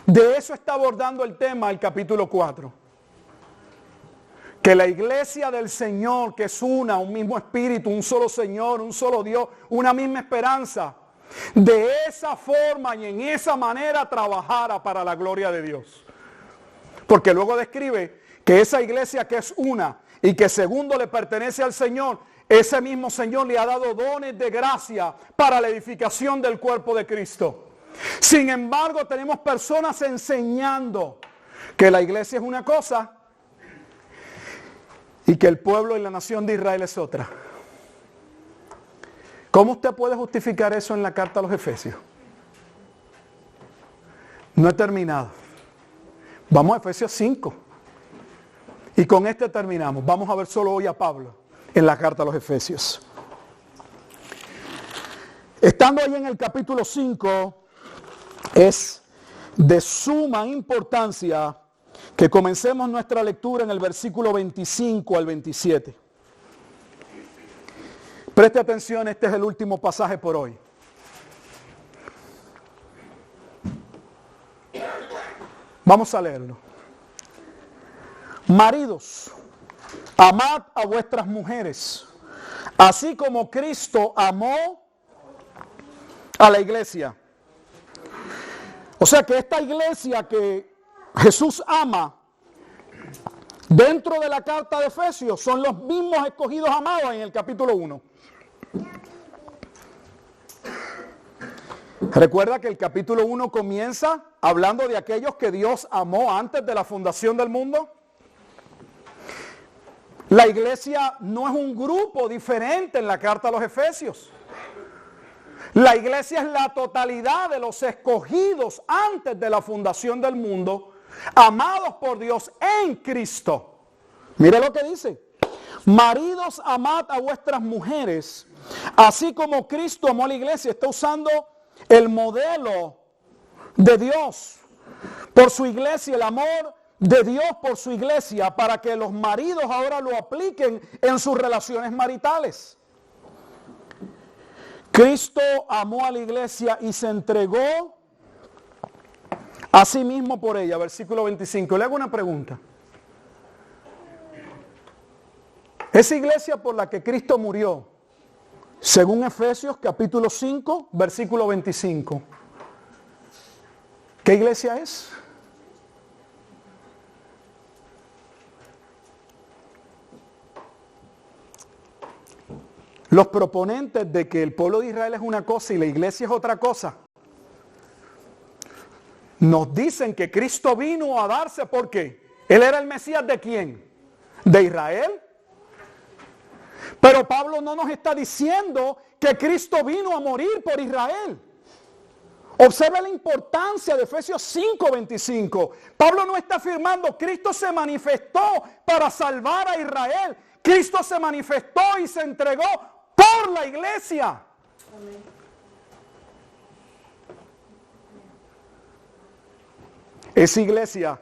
De eso está abordando el tema el capítulo 4. Que la iglesia del Señor, que es un mismo espíritu, un solo Señor, un solo Dios, una misma esperanza, de esa forma y en esa manera trabajara para la gloria de Dios. Porque luego describe que esa iglesia que es una y que segundo le pertenece al Señor, ese mismo Señor le ha dado dones de gracia para la edificación del cuerpo de Cristo. Sin embargo, tenemos personas enseñando que la iglesia es una cosa y que el pueblo y la nación de Israel es otra. ¿Cómo usted puede justificar eso en la carta a los Efesios? No he terminado. Vamos a Efesios 5. Y con este terminamos. Vamos a ver solo hoy a Pablo en la carta a los Efesios. Estando ahí en el capítulo 5, es de suma importancia que comencemos nuestra lectura en el versículo 25 al 27. Preste atención, este es el último pasaje por hoy. Vamos a leerlo. Maridos, amad a vuestras mujeres, así como Cristo amó a la iglesia. O sea que esta iglesia que Jesús ama, dentro de la carta de Efesios, son los mismos escogidos amados en el capítulo 1. Recuerda que el capítulo 1 comienza hablando de aquellos que Dios amó antes de la fundación del mundo. La iglesia no es un grupo diferente en la carta a los Efesios. La iglesia es la totalidad de los escogidos antes de la fundación del mundo, amados por Dios en Cristo. Mire lo que dice. Maridos, amad a vuestras mujeres, así como Cristo amó a la iglesia. Está usando el modelo de Dios por su iglesia, el amor de Dios por su iglesia, para que los maridos ahora lo apliquen en sus relaciones maritales. Cristo amó a la iglesia y se entregó a sí mismo por ella. Versículo 25. Le hago una pregunta. Esa iglesia por la que Cristo murió, según Efesios capítulo 5, versículo 25. ¿Qué iglesia es? Los proponentes de que el pueblo de Israel es una cosa y la iglesia es otra cosa, nos dicen que Cristo vino a darse, ¿por qué? Él era el Mesías ¿de quién? ¿De Israel? Pero Pablo no nos está diciendo que Cristo vino a morir por Israel. Observe la importancia de Efesios 5:25. Pablo no está afirmando Cristo se manifestó para salvar a Israel. Cristo se manifestó y se entregó por la iglesia. Amén. Esa iglesia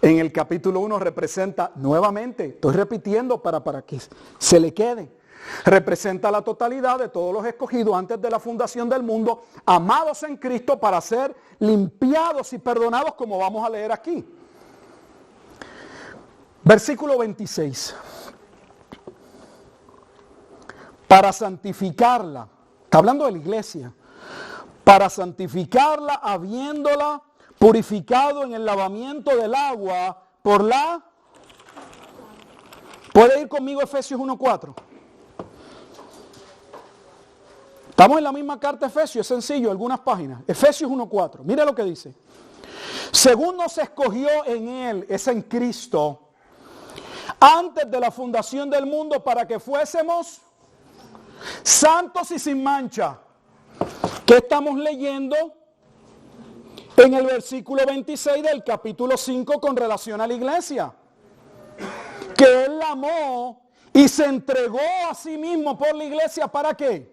en el capítulo 1 representa, nuevamente, estoy repitiendo para que se le quede, representa la totalidad de todos los escogidos antes de la fundación del mundo, amados en Cristo para ser limpiados y perdonados, como vamos a leer aquí. Versículo 26. Para santificarla, está hablando de la iglesia, para santificarla habiéndola purificado en el lavamiento del agua por la... ¿Puede ir conmigo Efesios 1:4? Estamos en la misma carta de Efesios, es sencillo, algunas páginas. Efesios 1:4, mira lo que dice. Según nos escogió en Él, es en Cristo, antes de la fundación del mundo para que fuésemos santos y sin mancha. ¿Qué estamos leyendo en el versículo 26 del capítulo 5 con relación a la iglesia? Que Él la amó y se entregó a sí mismo por la iglesia. ¿Para qué?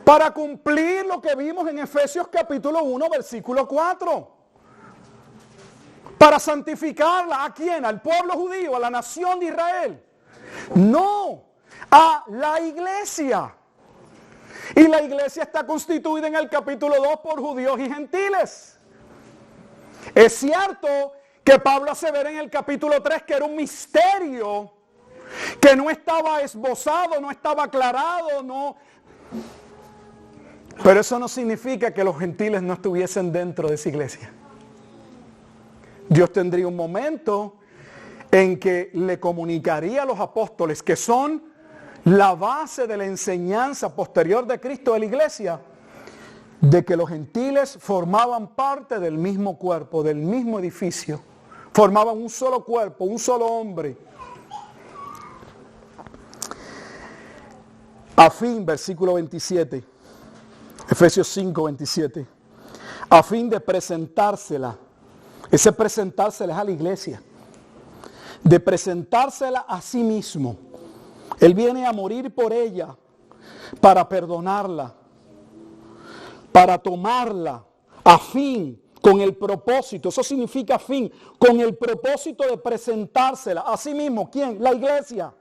Para cumplir lo que vimos en Efesios capítulo 1 versículo 4. Para santificarla. ¿A quién? ¿Al pueblo judío? ¿A la nación de Israel? No, a la iglesia. Y la iglesia está constituida en el capítulo 2 por judíos y gentiles. Es cierto que Pablo hace ver en el capítulo 3 que era un misterio, que no estaba esbozado, no estaba aclarado, no. Pero eso no significa que los gentiles no estuviesen dentro de esa iglesia. Dios tendría un momento en que le comunicaría a los apóstoles, que son la base de la enseñanza posterior de Cristo de la iglesia, de que los gentiles formaban parte del mismo cuerpo, del mismo edificio, formaban un solo cuerpo, un solo hombre. A fin, versículo 27, Efesios 5, 27, a fin de presentársela, ese presentársela es a la iglesia, de presentársela a sí mismo. Él viene a morir por ella para perdonarla. para tomarla a fin, con el propósito, eso significa fin, con el propósito de presentársela. Así mismo, ¿quién? La iglesia.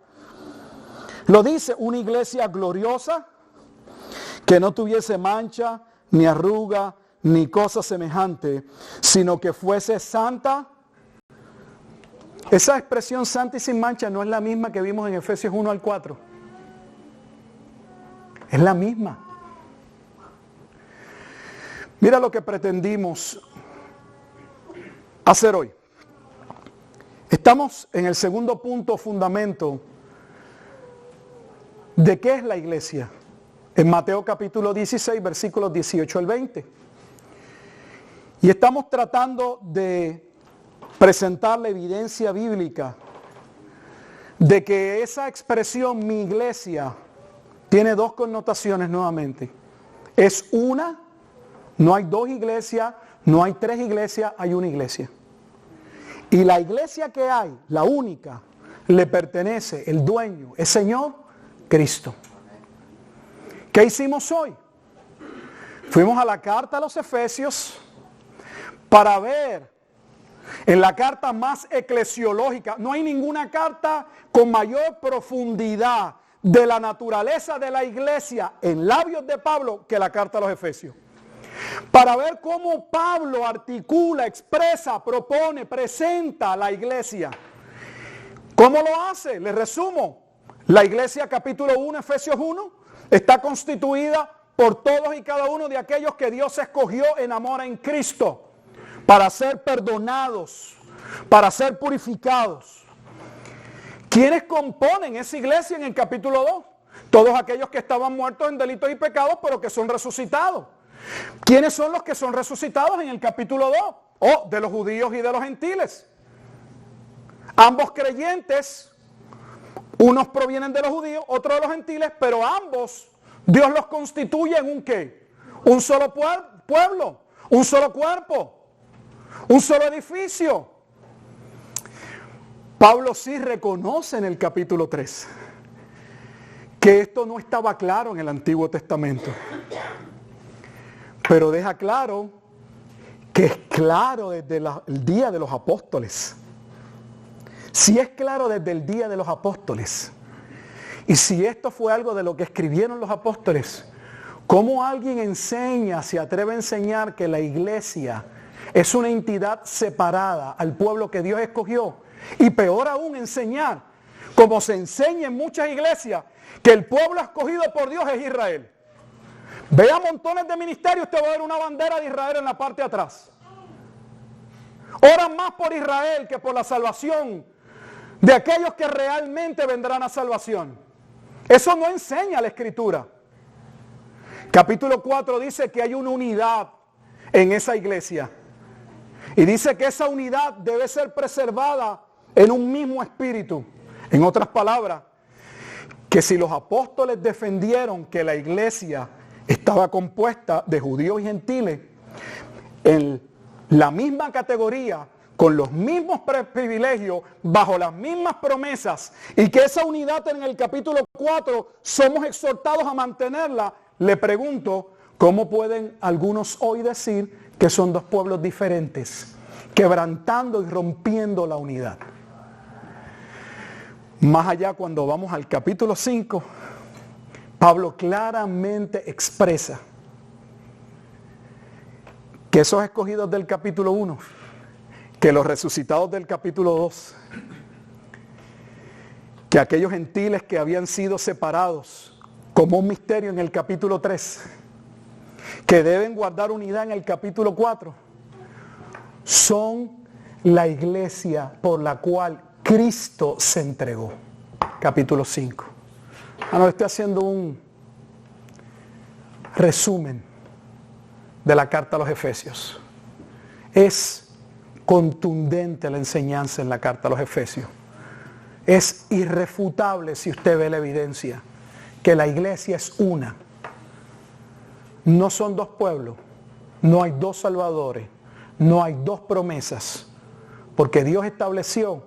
Lo dice, una iglesia gloriosa, que no tuviese mancha, ni arruga, ni cosa semejante, sino que fuese santa. Esa expresión santa y sin mancha no es la misma que vimos en Efesios 1 al 4. Es la misma. Mira lo que pretendimos hacer hoy. Estamos en el segundo punto fundamento de qué es la iglesia. En Mateo capítulo 16, versículos 18 al 20. Y estamos tratando de presentar la evidencia bíblica de que esa expresión, mi iglesia, tiene dos connotaciones nuevamente. Es una, no hay dos iglesias, no hay tres iglesias, hay una iglesia. Y la iglesia que hay, la única, le pertenece, el dueño, el Señor Cristo. ¿Qué hicimos hoy? Fuimos a la carta a los Efesios para ver en la carta más eclesiológica. No hay ninguna carta con mayor profundidad de la naturaleza de la iglesia en labios de Pablo que la carta a los Efesios. Para ver cómo Pablo articula, expresa, propone, presenta a la iglesia. ¿Cómo lo hace? Les resumo. La iglesia capítulo 1, Efesios 1, está constituida por todos y cada uno de aquellos que Dios escogió en amor en Cristo para ser perdonados, para ser purificados. ¿Quiénes componen esa iglesia en el capítulo 2? Todos aquellos que estaban muertos en delitos y pecados, pero que son resucitados. ¿Quiénes son los que son resucitados en el capítulo 2? De los judíos y de los gentiles. Ambos creyentes. Unos provienen de los judíos, otros de los gentiles, pero ambos Dios los constituye en un ¿qué? Un solo pueblo, un solo cuerpo, un solo edificio. Pablo sí reconoce en el capítulo 3 que esto no estaba claro en el Antiguo Testamento, pero deja claro que es claro desde el día de los apóstoles. Si es claro desde el día de los apóstoles, y si esto fue algo de lo que escribieron los apóstoles, ¿cómo alguien enseña, se atreve a enseñar que la iglesia es una entidad separada al pueblo que Dios escogió? Y peor aún enseñar, como se enseña en muchas iglesias, que el pueblo escogido por Dios es Israel. Vea montones de ministerios, usted va a ver una bandera de Israel en la parte de atrás. Oran más por Israel que por la salvación de aquellos que realmente vendrán a salvación. Eso no enseña la Escritura. Capítulo 4 dice que hay una unidad en esa iglesia. Y dice que esa unidad debe ser preservada en un mismo espíritu. En otras palabras, que si los apóstoles defendieron que la iglesia estaba compuesta de judíos y gentiles, en la misma categoría, con los mismos privilegios, bajo las mismas promesas, y que esa unidad en el capítulo 4 somos exhortados a mantenerla, le pregunto, ¿cómo pueden algunos hoy decir que son dos pueblos diferentes, quebrantando y rompiendo la unidad? Más allá, cuando vamos al capítulo 5, Pablo claramente expresa que esos escogidos del capítulo 1, que los resucitados del capítulo 2, que aquellos gentiles que habían sido separados como un misterio en el capítulo 3, que deben guardar unidad en el capítulo 4, son la iglesia por la cual Cristo se entregó. Capítulo 5. No, estoy haciendo un resumen de la carta a los Efesios. Es contundente la enseñanza en la carta a los Efesios. Es irrefutable si usted ve la evidencia que la iglesia es una. No son dos pueblos, no hay dos salvadores, no hay dos promesas, porque Dios estableció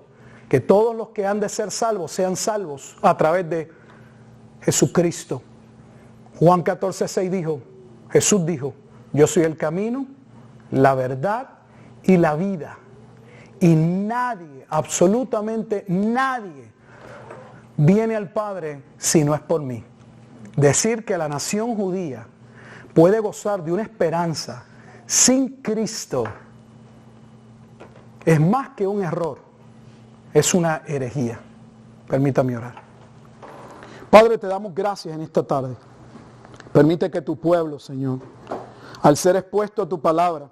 que todos los que han de ser salvos sean salvos a través de Jesucristo. Juan 14:6 dijo, Jesús dijo, yo soy el camino, la verdad y la vida. Y nadie, absolutamente nadie, viene al Padre si no es por mí. Decir que la nación judía puede gozar de una esperanza sin Cristo es más que un error, es una herejía. Permítame orar. Padre, te damos gracias en esta tarde. Permite que tu pueblo, Señor, al ser expuesto a tu palabra,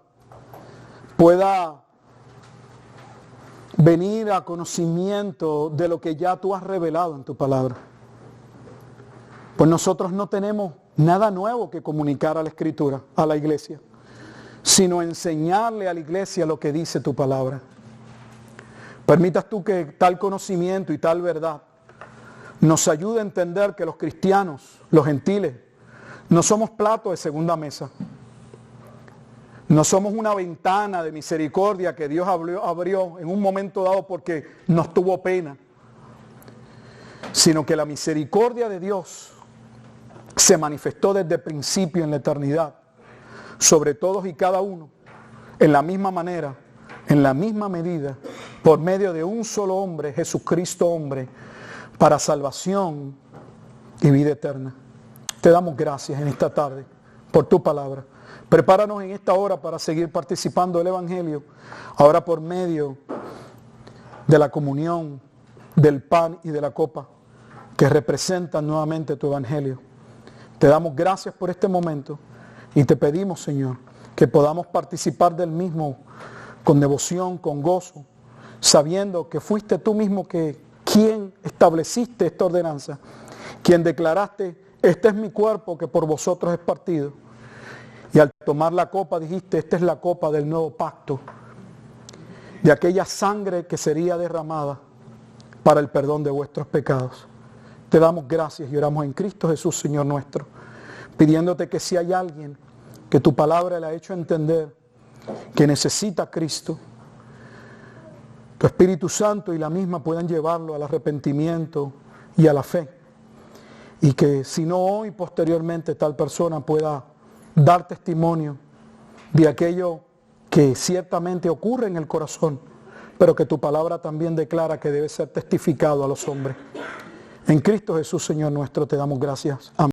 pueda venir a conocimiento de lo que ya tú has revelado en tu palabra. Pues nosotros no tenemos nada nuevo que comunicar a la Escritura, a la iglesia, sino enseñarle a la iglesia lo que dice tu palabra. Permitas tú que tal conocimiento y tal verdad nos ayude a entender que los cristianos, los gentiles, no somos plato de segunda mesa. No somos una ventana de misericordia que Dios abrió en un momento dado porque nos tuvo pena, sino que la misericordia de Dios se manifestó desde el principio en la eternidad, sobre todos y cada uno, en la misma manera, en la misma medida, por medio de un solo hombre, Jesucristo hombre, para salvación y vida eterna. Te damos gracias en esta tarde por tu palabra. Prepáranos en esta hora para seguir participando del Evangelio, ahora por medio de la comunión, del pan y de la copa, que representan nuevamente tu Evangelio. Te damos gracias por este momento y te pedimos, Señor, que podamos participar del mismo con devoción, con gozo, sabiendo que fuiste tú mismo quien estableciste esta ordenanza, quien declaraste, este es mi cuerpo que por vosotros es partido. Y al tomar la copa dijiste, esta es la copa del nuevo pacto, de aquella sangre que sería derramada para el perdón de vuestros pecados. Te damos gracias y oramos en Cristo Jesús, Señor nuestro, pidiéndote que si hay alguien que tu palabra le ha hecho entender que necesita a Cristo, tu Espíritu Santo y la misma puedan llevarlo al arrepentimiento y a la fe. Y que si no hoy, posteriormente tal persona pueda dar testimonio de aquello que ciertamente ocurre en el corazón, pero que tu palabra también declara que debe ser testificado a los hombres. En Cristo Jesús, Señor nuestro, te damos gracias. Amén.